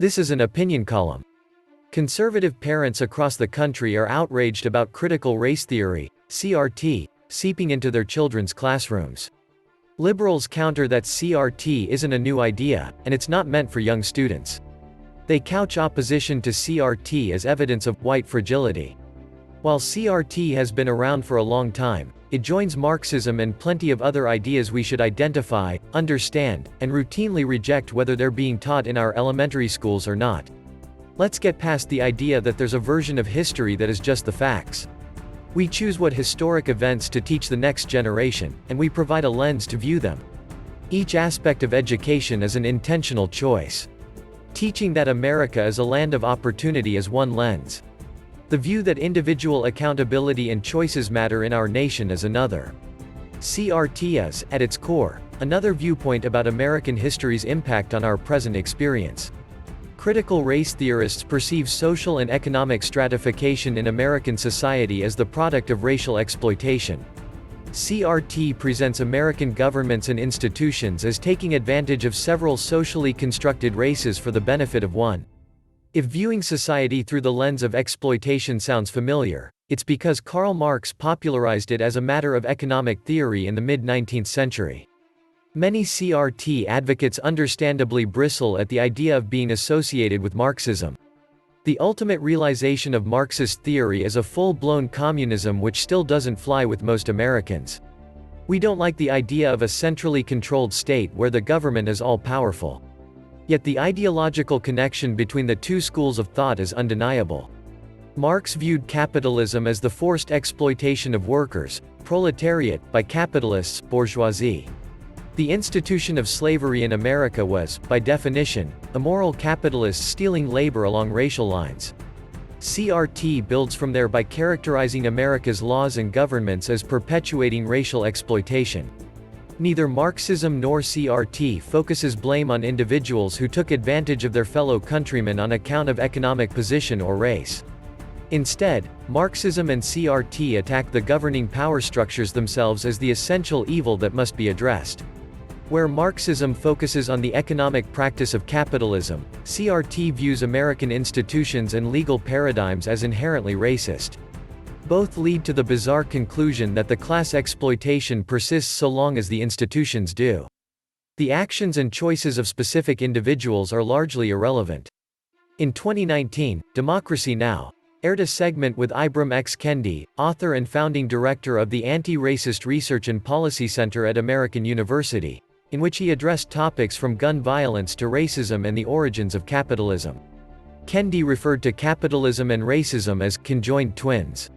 This is an opinion column. Conservative parents across the country are outraged about critical race theory, CRT, seeping into their children's classrooms. Liberals counter that CRT isn't a new idea, and it's not meant for young students. They couch opposition to CRT as evidence of white fragility. While CRT has been around for a long time, it joins Marxism and plenty of other ideas we should identify, understand, and routinely reject whether they're being taught in our elementary schools or not. Let's get past the idea that there's a version of history that is just the facts. We choose what historic events to teach the next generation, and we provide a lens to view them. Each aspect of education is an intentional choice. Teaching that America is a land of opportunity is one lens. The view that individual accountability and choices matter in our nation is another. CRT is, at its core, another viewpoint about American history's impact on our present experience. Critical race theorists perceive social and economic stratification in American society as the product of racial exploitation. CRT presents American governments and institutions as taking advantage of several socially constructed races for the benefit of one. If viewing society through the lens of exploitation sounds familiar, it's because Karl Marx popularized it as a matter of economic theory in the mid-19th century. Many CRT advocates understandably bristle at the idea of being associated with Marxism. The ultimate realization of Marxist theory is a full-blown communism which still doesn't fly with most Americans. We don't like the idea of a centrally controlled state where the government is all-powerful. Yet the ideological connection between the two schools of thought is undeniable. Marx viewed capitalism as the forced exploitation of workers, proletariat, by capitalists, bourgeoisie. The institution of slavery in America was, by definition, immoral capitalists stealing labor along racial lines. CRT builds from there by characterizing America's laws and governments as perpetuating racial exploitation. Neither Marxism nor CRT focuses blame on individuals who took advantage of their fellow countrymen on account of economic position or race. Instead, Marxism and CRT attack the governing power structures themselves as the essential evil that must be addressed. Where Marxism focuses on the economic practice of capitalism, CRT views American institutions and legal paradigms as inherently racist. Both lead to the bizarre conclusion that the class exploitation persists so long as the institutions do. The actions and choices of specific individuals are largely irrelevant. In 2019, Democracy Now! Aired a segment with Ibram X. Kendi, author and founding director of the Anti-Racist Research and Policy Center at American University, in which he addressed topics from gun violence to racism and the origins of capitalism. Kendi referred to capitalism and racism as conjoined twins.